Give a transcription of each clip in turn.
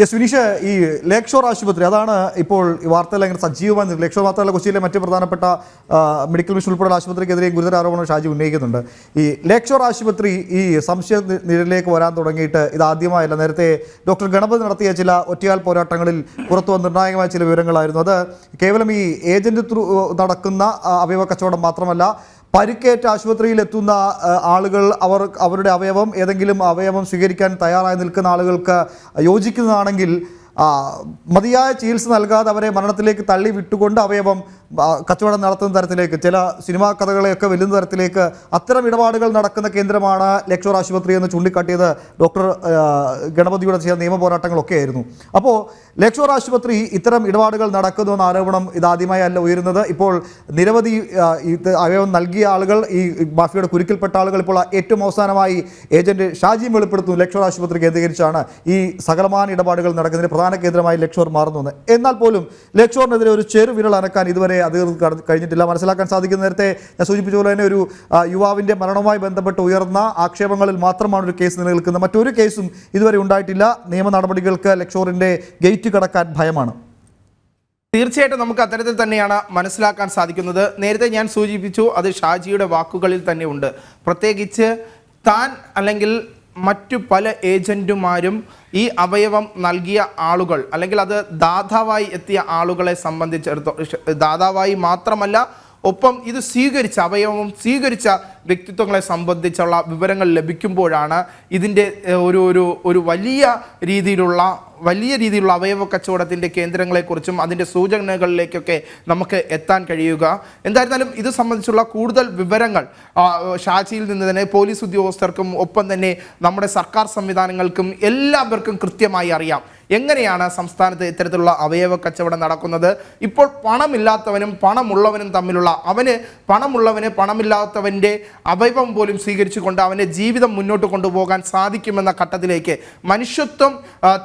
Yes Vineesh, ഈ ലേക്ക് shore ആശുപത്രി അതാണ് ഇപ്പോൾ ഈ വാർത്തകൾ അങ്ങനെ സജീവമായി. ലേക്ക് ഷോർ മാത്രമല്ല, കൊച്ചിയിലെ മറ്റ് പ്രധാനപ്പെട്ട മെഡിക്കൽ മിഷൻ ഉൾപ്പെടെ ആശുപത്രിക്കെതിരെയും ഗുരുതര ആരോപണം ഷാജി ഉന്നയിക്കുന്നുണ്ട്. ഈ ലേക്ക് ഷോർ ആശുപത്രി ഈ സംശയ നിഴലിലേക്ക് വരാൻ തുടങ്ങിയിട്ട് ഇതാദ്യമായല്ല. നേരത്തെ ഡോക്ടർ ഗണപതി നടത്തിയ ചില ഒറ്റയാൾ പോരാട്ടങ്ങളിൽ പുറത്തു വന്ന നിർണായകമായ ചില വിവരങ്ങളായിരുന്നു. അത് കേവലം ഈ ഏജന്റ് ത്രൂ നടക്കുന്ന അവയവ കച്ചവടം മാത്രമല്ല, പരിക്കേറ്റ് ആശുപത്രിയിൽ എത്തുന്ന ആളുകൾ അവരുടെ അവയവം ഏതെങ്കിലും അവയവം സ്വീകരിക്കാൻ തയ്യാറായി നിൽക്കുന്ന ആളുകൾക്ക് യോജിക്കുന്നതാണെങ്കിൽ മതിയായ ചികിത്സ നൽകാതെ അവരെ മരണത്തിലേക്ക് തള്ളി വിട്ടുകൊണ്ട് അവയവം കച്ചവടം നടത്തുന്ന തരത്തിലേക്ക്, ചില സിനിമാ കഥകളെയൊക്കെ വെല്ലുന്ന തരത്തിലേക്ക് അത്തരം ഇടപാടുകൾ നടക്കുന്ന കേന്ദ്രമാണ് ലേക്ക് ഷോർ ആശുപത്രി എന്ന് ചൂണ്ടിക്കാട്ടിയത് ഡോക്ടർ ഗണപതിയുടെ ചില നിയമ പോരാട്ടങ്ങളൊക്കെ ആയിരുന്നു. അപ്പോൾ ലേക്ക് ഷോർ ആശുപത്രി ഇത്തരം ഇടപാടുകൾ നടക്കുന്നു എന്ന ആരോപണം ഇതാദ്യമായി അല്ല ഉയരുന്നത്. ഇപ്പോൾ നിരവധി അവയവം നൽകിയ ആളുകൾ, ഈ മാഫിയയുടെ കുരുക്കിൽപ്പെട്ട ആളുകൾ ഇപ്പോൾ ഏറ്റവും അവസാനമായി ഏജന്റ് ഷാജിയും വെളിപ്പെടുത്തുന്നു ലേക്ക് ഷോർ ആശുപത്രി കേന്ദ്രീകരിച്ചാണ് ഈ സകലമാന ഇടപാടുകൾ നടക്കുന്നതിന് പ്രധാന കേന്ദ്രമായി ലേക്ക് ഷോർ മാറുന്നു. എന്നാൽ പോലും ലേക്ക് ഷോറിനെതിരെ ഒരു ചെറുവിരൽ അനക്കാൻ ഇതുവരെ അധികൃതർ കഴിഞ്ഞിട്ടില്ല. മനസ്സിലാക്കാൻ സാധിക്കുന്ന, നേരത്തെ ഞാൻ സൂചിപ്പിച്ച പോലെ തന്നെ ഒരു യുവാവിന്റെ മരണവുമായി ബന്ധപ്പെട്ട് ഉയർന്ന ആക്ഷേപങ്ങളിൽ മാത്രമാണ് ഒരു കേസ് നിലനിൽക്കുന്നത്. മറ്റൊരു കേസും ഇതുവരെ ഉണ്ടായിട്ടില്ല. നിയമ നടപടികൾക്ക് ലേക്ക് ഷോറിന്റെ ഗേറ്റ് കടക്കാൻ ഭയമാണ്. തീർച്ചയായിട്ടും നമുക്ക് അത്തരത്തിൽ തന്നെയാണ് മനസ്സിലാക്കാൻ സാധിക്കുന്നത്. നേരത്തെ ഞാൻ സൂചിപ്പിച്ചു, അത് ഷാജിയുടെ വാക്കുകളിൽ തന്നെ ഉണ്ട്. പ്രത്യേകിച്ച് താൻ അല്ലെങ്കിൽ മറ്റു പല ഏജന്റുമാരും ഈ അവയവം നൽകിയ ആളുകൾ അല്ലെങ്കിൽ അത് ദാതാവായി എത്തിയ ആളുകളെ സംബന്ധിച്ചിടത്തോളം, ദാതാവായി മാത്രമല്ല ഒപ്പം ഇത് സ്വീകരിച്ച അവയവം സ്വീകരിച്ച വ്യക്തിത്വങ്ങളെ സംബന്ധിച്ചുള്ള വിവരങ്ങൾ ലഭിക്കുമ്പോഴാണ് ഇതിൻ്റെ ഒരു വലിയ രീതിയിലുള്ള അവയവ കച്ചവടത്തിൻ്റെ കേന്ദ്രങ്ങളെക്കുറിച്ചും അതിൻ്റെ സൂചനകളിലേക്കൊക്കെ നമുക്ക് എത്താൻ കഴിയുക. എന്തായിരുന്നാലും ഇത് സംബന്ധിച്ചുള്ള കൂടുതൽ വിവരങ്ങൾ ഷാജിയിൽ നിന്ന് തന്നെ പോലീസ് ഉദ്യോഗസ്ഥർക്കും ഒപ്പം തന്നെ നമ്മുടെ സർക്കാർ സംവിധാനങ്ങൾക്കും എല്ലാവർക്കും കൃത്യമായി അറിയാം എങ്ങനെയാണ് സംസ്ഥാനത്ത് ഇത്തരത്തിലുള്ള അവയവ കച്ചവടം നടക്കുന്നത്. ഇപ്പോൾ പണമില്ലാത്തവനും പണമുള്ളവനും തമ്മിലുള്ള, പണമുള്ളവന് പണമില്ലാത്തവൻ്റെ അവയവം പോലും സ്വീകരിച്ചുകൊണ്ട് അവൻ്റെ ജീവിതം മുന്നോട്ട് കൊണ്ടുപോകാൻ സാധിക്കുമെന്ന ഘട്ടത്തിലേക്ക്, മനുഷ്യത്വം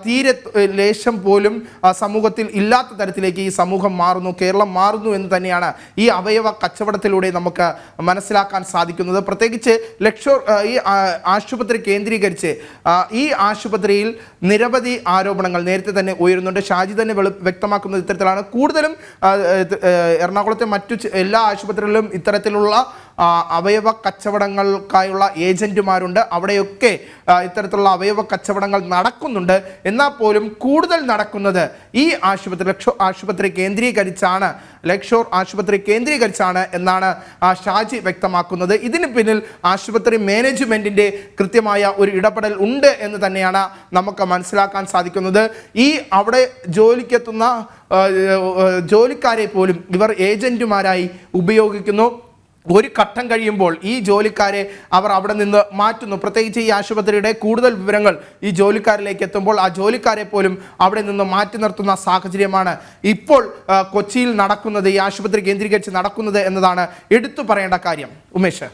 തീരെ ലേശം പോലും സമൂഹത്തിൽ ഇല്ലാത്ത തരത്തിലേക്ക് ഈ സമൂഹം മാറുന്നു, കേരളം മാറുന്നു എന്ന് തന്നെയാണ് ഈ അവയവ കച്ചവടത്തിലൂടെ നമുക്ക് മനസ്സിലാക്കാൻ സാധിക്കുന്നത്. പ്രത്യേകിച്ച് ലേക്ക് ഷോർ ഈ ആശുപത്രി കേന്ദ്രീകരിച്ച് ഈ ആശുപത്രിയിൽ നിരവധി ആരോപണങ്ങൾ നേരത്തെ തന്നെ ഉയരുന്നുണ്ട്. ഷാജി തന്നെ വ്യക്തമാക്കുന്നത് ഇത്തരത്തിലാണ്. കൂടുതലും എറണാകുളത്തെ മറ്റു എല്ലാ ആശുപത്രികളിലും ഇത്തരത്തിലുള്ള അവയവ കച്ചവടങ്ങൾക്കായുള്ള ഏജന്റുമാരുണ്ട്. അവിടെയൊക്കെ ഇത്തരത്തിലുള്ള അവയവ കച്ചവടങ്ങൾ നടക്കുന്നുണ്ട്. എന്നാൽ പോലും കൂടുതൽ നടക്കുന്നത് ഈ ആശുപത്രി കേന്ദ്രീകരിച്ചാണ് എന്നാണ് ഷാജി വ്യക്തമാക്കുന്നത്. ഇതിന് പിന്നിൽ ആശുപത്രി മാനേജ്മെന്റിന്റെ കൃത്യമായ ഒരു ഇടപെടൽ ഉണ്ട് എന്ന് തന്നെയാണ് നമുക്ക് മനസ്സിലാക്കാൻ സാധിക്കുന്നത്. ഈ അവിടെ ജോലിക്കെത്തുന്ന ജോലിക്കാരെ പോലും ഇവർ ഏജന്റുമാരായി ഉപയോഗിക്കുന്നു. ഒരു ഘട്ടം കഴിയുമ്പോൾ ഈ ജോലിക്കാരെ അവർ അവിടെ നിന്ന് മാറ്റുന്നു. പ്രത്യേകിച്ച് ഈ ആശുപത്രിയുടെ കൂടുതൽ വിവരങ്ങൾ ഈ ജോലിക്കാരിലേക്ക് എത്തുമ്പോൾ ആ ജോലിക്കാരെ പോലും അവിടെ നിന്ന് മാറ്റി നിർത്തുന്ന സാഹചര്യമാണ് ഇപ്പോൾ കൊച്ചിയിൽ നടക്കുന്നത്, ഈ ആശുപത്രി കേന്ദ്രീകരിച്ച് നടക്കുന്നത് എന്നതാണ് എടുത്തു പറയേണ്ട കാര്യം. ഉമേഷ്.